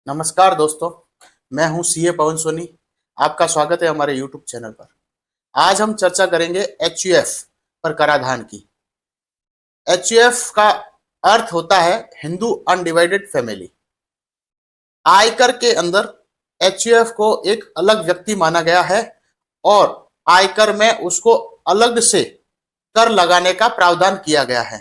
नमस्कार दोस्तों, मैं हूं सीए पवन सोनी। आपका स्वागत है हमारे यूट्यूब चैनल पर। आज हम चर्चा करेंगे एचयूएफ पर कराधान की। एचयूएफ का अर्थ होता है हिंदू अनडिवाइडेड फैमिली। आयकर के अंदर एचयूएफ को एक अलग व्यक्ति माना गया है और आयकर में उसको अलग से कर लगाने का प्रावधान किया गया है।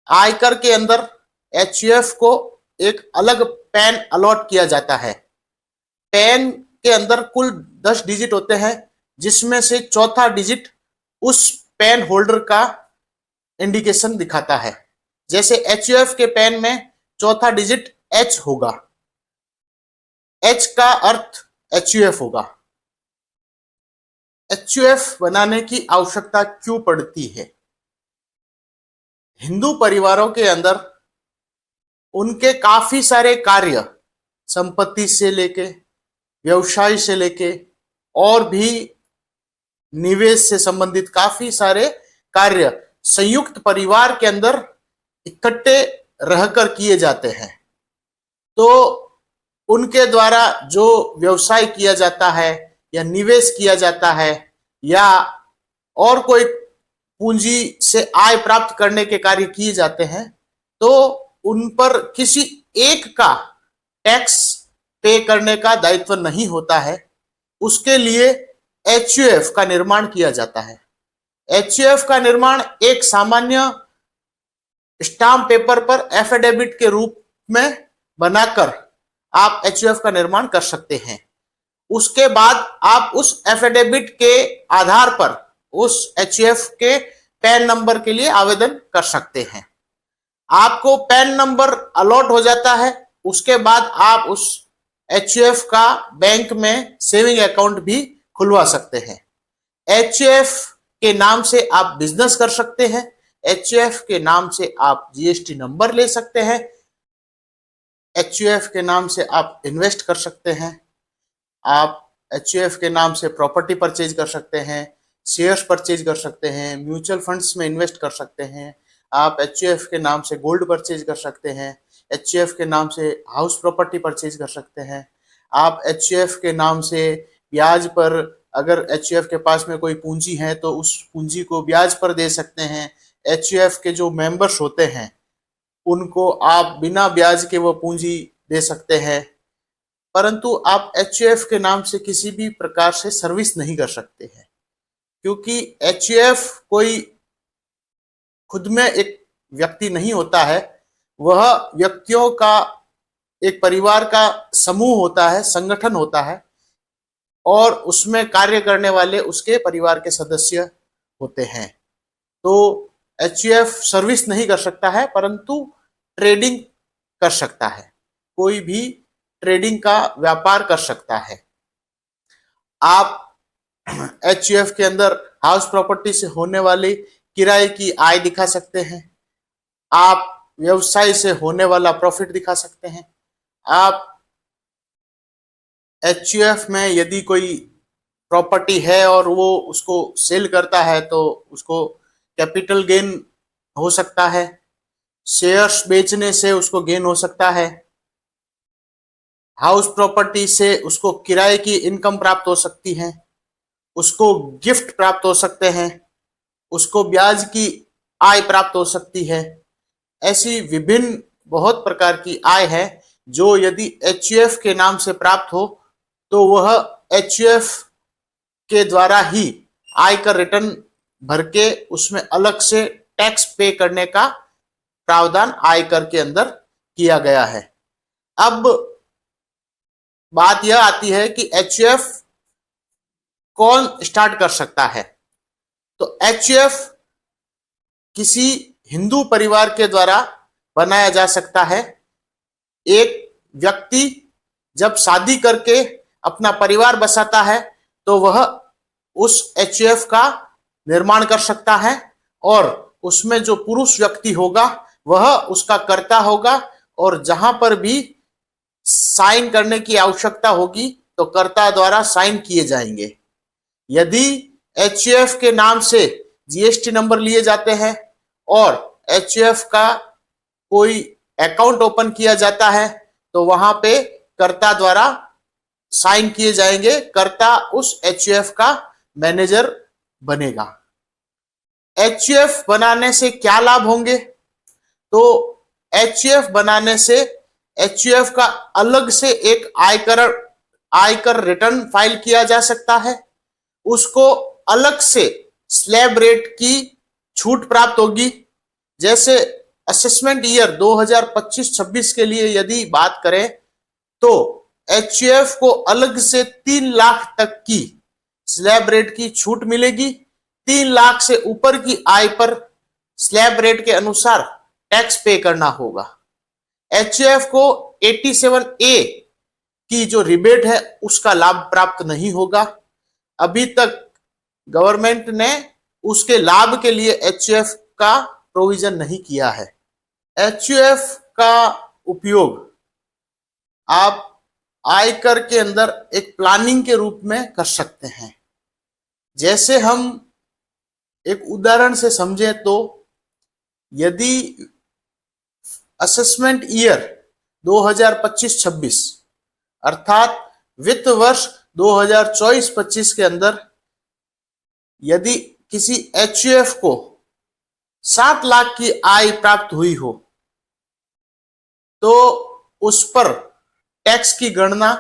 आयकर के अंदर एचयूएफ को एक अलग पैन अलॉट किया जाता है। पैन के अंदर कुल 10 डिजिट होते हैं, जिसमें से चौथा डिजिट उस पैन होल्डर का इंडिकेशन दिखाता है। जैसे एचयूएफ के पैन में चौथा डिजिट एच होगा, एच का अर्थ एचयूएफ होगा। एचयूएफ बनाने की आवश्यकता क्यों पड़ती है? हिंदू परिवारों के अंदर उनके काफी सारे कार्य, संपत्ति से लेके, व्यवसाय से लेके और भी निवेश से संबंधित काफी सारे कार्य संयुक्त परिवार के अंदर इकट्ठे रहकर किए जाते हैं। तो उनके द्वारा जो व्यवसाय किया जाता है या निवेश किया जाता है या और कोई पूंजी से आय प्राप्त करने के कार्य किए जाते हैं, तो उन पर किसी एक का टैक्स पे करने का दायित्व नहीं होता है। उसके लिए एचयूएफ का निर्माण किया जाता है। एचयूएफ का निर्माण एक सामान्य स्टाम्प पेपर पर एफिडेविट के रूप में बनाकर आप एचयूएफ का निर्माण कर सकते हैं। उसके बाद आप उस एफिडेविट के आधार पर उस एचयूएफ के पैन नंबर के लिए आवेदन कर सकते हैं। आपको पैन नंबर अलॉट हो जाता है, उसके बाद आप उस एचयूएफ का बैंक में सेविंग अकाउंट भी खुलवा सकते हैं। एचयूएफ के नाम से आप बिजनेस कर सकते हैं। एचयूएफ के नाम से आप जीएसटी नंबर ले सकते हैं। एचयूएफ के नाम से आप इन्वेस्ट कर सकते हैं। आप एचयूएफ के नाम से प्रॉपर्टी परचेज कर सकते हैं, शेयर्स परचेज कर सकते हैं, म्यूचुअल फंड्स में इन्वेस्ट कर सकते हैं। आप एचयूएफ के नाम से गोल्ड परचेज कर सकते हैं। एचयूएफ के नाम से हाउस प्रॉपर्टी परचेज कर सकते हैं। आप एचयूएफ के नाम से ब्याज पर, अगर एचयूएफ के पास में कोई पूंजी है तो उस पूंजी को ब्याज पर दे सकते हैं। एचयूएफ के जो मेंबर्स होते हैं उनको आप बिना ब्याज के वो पूंजी दे सकते हैं। परंतु आप एचयूएफ के नाम से किसी भी प्रकार से सर्विस नहीं कर सकते हैं, क्योंकि एचयूएफ कोई खुद में एक व्यक्ति नहीं होता है। वह व्यक्तियों का एक परिवार का समूह होता है, संगठन होता है, और उसमें कार्य करने वाले उसके परिवार के सदस्य होते हैं। तो एचयूएफ सर्विस नहीं कर सकता है, परंतु ट्रेडिंग कर सकता है। कोई भी ट्रेडिंग का व्यापार कर सकता है। आप एचयूएफ के अंदर हाउस प्रॉपर्टी से होने वाली किराए की आय दिखा सकते हैं। आप व्यवसाय से होने वाला प्रॉफिट दिखा सकते हैं। आप एचयूएफ में यदि कोई प्रॉपर्टी है और वो उसको सेल करता है तो उसको कैपिटल गेन हो सकता है। शेयर्स बेचने से उसको गेन हो सकता है। हाउस प्रॉपर्टी से उसको किराए की इनकम प्राप्त हो सकती है। उसको गिफ्ट प्राप्त हो सकते हैं। उसको ब्याज की आय प्राप्त हो सकती है। ऐसी विभिन्न बहुत प्रकार की आय है जो यदि एचयूएफ के नाम से प्राप्त हो तो वह एचयूएफ के द्वारा ही आयकर रिटर्न भर के उसमें अलग से टैक्स पे करने का प्रावधान आयकर के अंदर किया गया है। अब बात यह आती है कि एचयूएफ कौन स्टार्ट कर सकता है? तो एचयूएफ किसी हिंदू परिवार के द्वारा बनाया जा सकता है। एक व्यक्ति जब शादी करके अपना परिवार बसाता है तो वह उस एचयूएफ का निर्माण कर सकता है, और उसमें जो पुरुष व्यक्ति होगा वह उसका कर्ता होगा, और जहां पर भी साइन करने की आवश्यकता होगी तो कर्ता द्वारा साइन किए जाएंगे। यदि एचयूएफ के नाम से जीएसटी नंबर लिए जाते हैं और एचयूएफ का कोई अकाउंट ओपन किया जाता है तो वहां पे कर्ता द्वारा साइन किए जाएंगे, कर्ता उस एचयूएफ का मैनेजर बनेगा। एचयूएफ बनाने से क्या लाभ होंगे? तो एचयूएफ बनाने से एचयूएफ का अलग से एक आयकर रिटर्न फाइल किया जा सकता है, उसको अलग से स्लैब रेट की छूट प्राप्त होगी। जैसे असेसमेंट ईयर 2025-26 के लिए यदि बात करें तो एचयूएफ को अलग से 3 लाख तक की स्लैब रेट की छूट मिलेगी। 3 लाख से ऊपर की आय पर स्लैब रेट के अनुसार टैक्स पे करना होगा। एचयूएफ को 87A की जो रिबेट है उसका लाभ प्राप्त नहीं होगा। अभी तक गवर्नमेंट ने उसके लाभ के लिए एचयूएफ का प्रोविजन नहीं किया है। एचयूएफ का उपयोग आप आयकर के अंदर एक प्लानिंग के रूप में कर सकते हैं। जैसे हम एक उदाहरण से समझें तो यदि असेसमेंट ईयर 2025-26 अर्थात वित्त वर्ष 2024-25 के अंदर यदि किसी एचयूएफ को 7 लाख की आय प्राप्त हुई हो तो उस पर टैक्स की गणना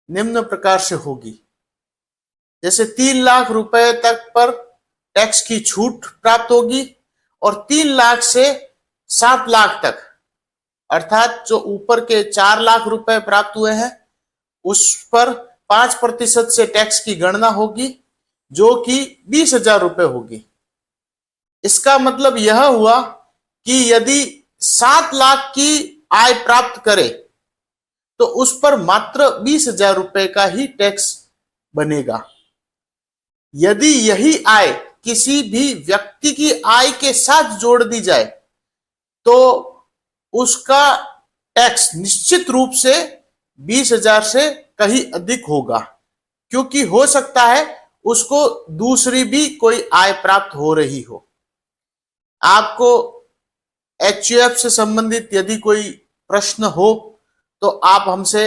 निम्न प्रकार से होगी। जैसे 3 लाख रुपए तक पर टैक्स की छूट प्राप्त होगी और 3 लाख से 7 लाख तक अर्थात जो ऊपर के 4 लाख रुपए प्राप्त हुए हैं उस पर 5% से टैक्स की गणना होगी जो कि 20,000 रुपए होगी। इसका मतलब यह हुआ कि यदि 7 लाख की आय प्राप्त करे तो उस पर मात्र 20,000 रुपए का ही टैक्स बनेगा। यदि यही आय किसी भी व्यक्ति की आय के साथ जोड़ दी जाए तो उसका टैक्स निश्चित रूप से 20,000 से कहीं अधिक होगा, क्योंकि हो सकता है उसको दूसरी भी कोई आय प्राप्त हो रही हो। आपको एचयूएफ से संबंधित यदि कोई प्रश्न हो तो आप हमसे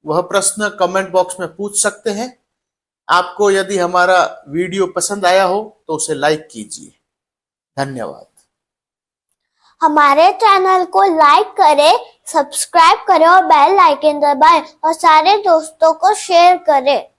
वह प्रश्न कमेंट बॉक्स में पूछ सकते हैं। आपको यदि हमारा वीडियो पसंद आया हो तो उसे लाइक कीजिए। धन्यवाद। हमारे चैनल को लाइक करें, सब्सक्राइब करें और बेल आइकन दबाएं और सारे दोस्तों को शेयर करें।